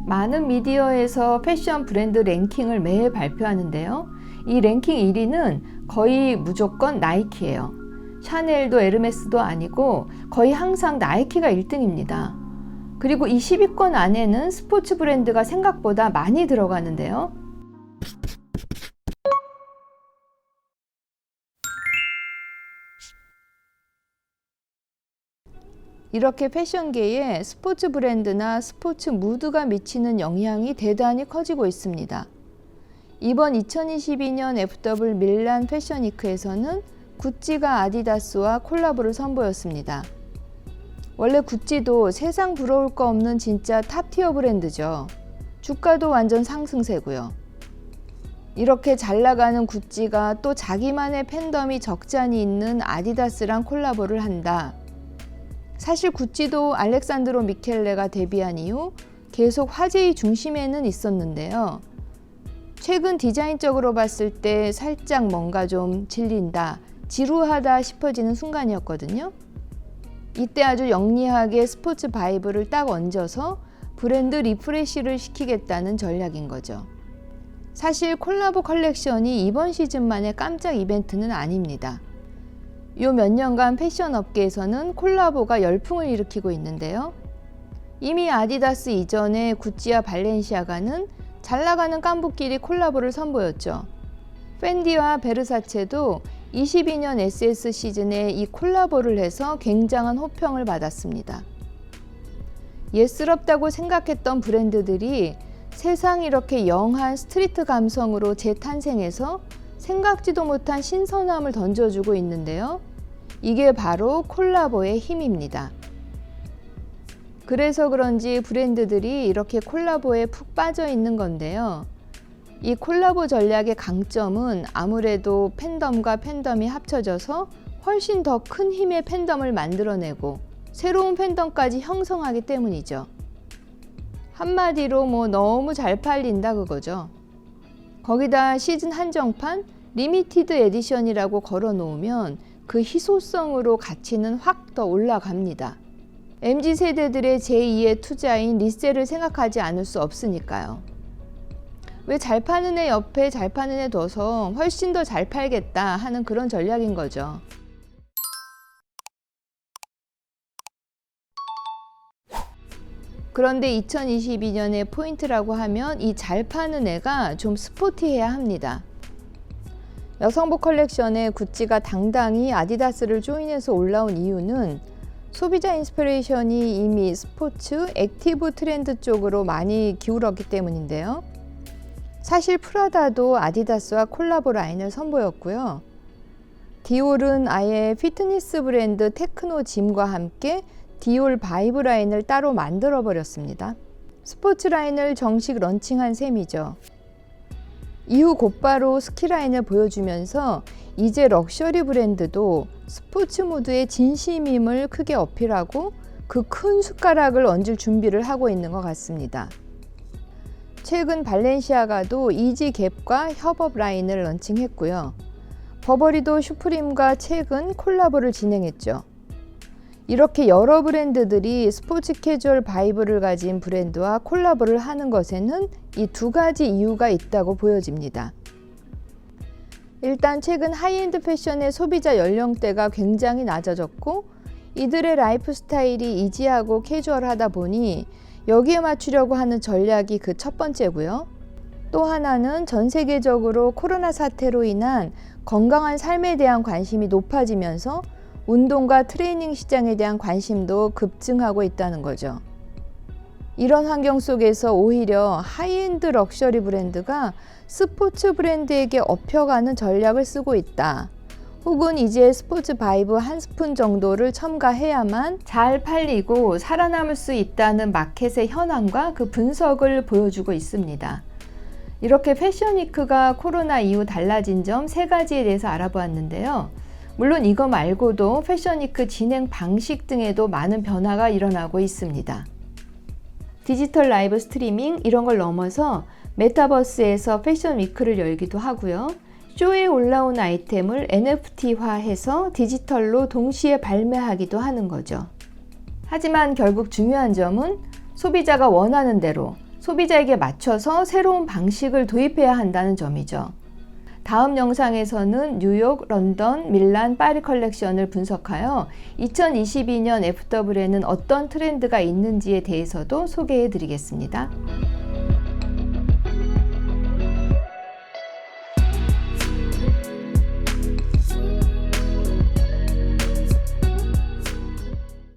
많은 미디어에서 패션 브랜드 랭킹을 매해 발표하는데요. 이 랭킹 1위는 거의 무조건 나이키예요. 샤넬도 에르메스도 아니고 거의 항상 나이키가 1등입니다. 그리고 이 10위권 안에는 스포츠 브랜드가 생각보다 많이 들어가는데요. 이렇게 패션계에 스포츠 브랜드나 스포츠 무드가 미치는 영향이 대단히 커지고 있습니다. 이번 2022년 FW 밀란 패션위크에서는 구찌가 아디다스와 콜라보를 선보였습니다. 원래 구찌도 세상 부러울 거 없는 진짜 탑티어 브랜드죠. 주가도 완전 상승세고요. 이렇게 잘 나가는 구찌가 또 자기만의 팬덤이 적잖이 있는 아디다스랑 콜라보를 한다. 사실 구찌도 알렉산드로 미켈레가 데뷔한 이후 계속 화제의 중심에는 있었는데요. 최근 디자인적으로 봤을 때 살짝 뭔가 좀 질린다, 지루하다 싶어지는 순간이었거든요. 이때 아주 영리하게 스포츠 바이브를 딱 얹어서 브랜드 리프레시를 시키겠다는 전략인 거죠. 사실 콜라보 컬렉션이 이번 시즌만의 깜짝 이벤트는 아닙니다. 요 몇 년간 패션 업계에서는 콜라보가 열풍을 일으키고 있는데요. 이미 아디다스 이전에 구찌와 발렌시아가는 잘 나가는 깐부끼리 콜라보를 선보였죠. 펜디와 베르사체도 22년 SS 시즌에 이 콜라보를 해서 굉장한 호평을 받았습니다. 예스럽다고 생각했던 브랜드들이 세상 이렇게 영한 스트리트 감성으로 재탄생해서 생각지도 못한 신선함을 던져주고 있는데요. 이게 바로 콜라보의 힘입니다. 그래서 그런지 브랜드들이 이렇게 콜라보에 푹 빠져 있는 건데요. 이 콜라보 전략의 강점은 아무래도 팬덤과 팬덤이 합쳐져서 훨씬 더 큰 힘의 팬덤을 만들어내고 새로운 팬덤까지 형성하기 때문이죠. 한마디로 너무 잘 팔린다 그거죠. 거기다 시즌 한정판 리미티드 에디션이라고 걸어 놓으면 그 희소성으로 가치는 확 더 올라갑니다. MZ세대들의 제2의 투자인 리셀을 생각하지 않을 수 없으니까요. 왜 잘 파는 애 옆에 잘 파는 애 둬서 훨씬 더 잘 팔겠다 하는 그런 전략인 거죠. 그런데 2022년의 포인트라고 하면 이 잘 파는 애가 좀 스포티해야 합니다. 여성복 컬렉션에 구찌가 당당히 아디다스를 조인해서 올라온 이유는 소비자 인스피레이션이 이미 스포츠, 액티브 트렌드 쪽으로 많이 기울었기 때문인데요. 사실 프라다도 아디다스와 콜라보 라인을 선보였고요. 디올은 아예 피트니스 브랜드 테크노 짐과 함께 디올 바이브 라인을 따로 만들어 버렸습니다. 스포츠 라인을 정식 런칭한 셈이죠. 이후 곧바로 스키 라인을 보여주면서 이제 럭셔리 브랜드도 스포츠 무드의 진심임을 크게 어필하고 그 큰 숟가락을 얹을 준비를 하고 있는 것 같습니다. 최근 발렌시아가도 이지 갭과 협업 라인을 런칭했고요. 버버리도 슈프림과 최근 콜라보를 진행했죠. 이렇게 여러 브랜드들이 스포츠 캐주얼 바이브를 가진 브랜드와 콜라보를 하는 것에는 이 두 가지 이유가 있다고 보여집니다. 일단 최근 하이엔드 패션의 소비자 연령대가 굉장히 낮아졌고 이들의 라이프 스타일이 이지하고 캐주얼하다 보니 여기에 맞추려고 하는 전략이 그 첫 번째고요. 또 하나는 전 세계적으로 코로나 사태로 인한 건강한 삶에 대한 관심이 높아지면서 운동과 트레이닝 시장에 대한 관심도 급증하고 있다는 거죠. 이런 환경 속에서 오히려 하이엔드 럭셔리 브랜드가 스포츠 브랜드에게 업혀가는 전략을 쓰고 있다. 혹은 이제 스포츠 바이브 한 스푼 정도를 첨가해야만 잘 팔리고 살아남을 수 있다는 마켓의 현황과 그 분석을 보여주고 있습니다. 이렇게 패션위크가 코로나 이후 달라진 점 3가지에 대해서 알아보았는데요. 물론 이거 말고도 패션위크 진행 방식 등에도 많은 변화가 일어나고 있습니다. 디지털 라이브 스트리밍 이런 걸 넘어서 메타버스에서 패션위크를 열기도 하고요. 쇼에 올라온 아이템을 NFT화해서 디지털로 동시에 발매하기도 하는 거죠. 하지만 결국 중요한 점은 소비자가 원하는 대로 소비자에게 맞춰서 새로운 방식을 도입해야 한다는 점이죠. 다음 영상에서는 뉴욕, 런던, 밀란, 파리 컬렉션을 분석하여 2022년 FW에는 어떤 트렌드가 있는지에 대해서도 소개해 드리겠습니다.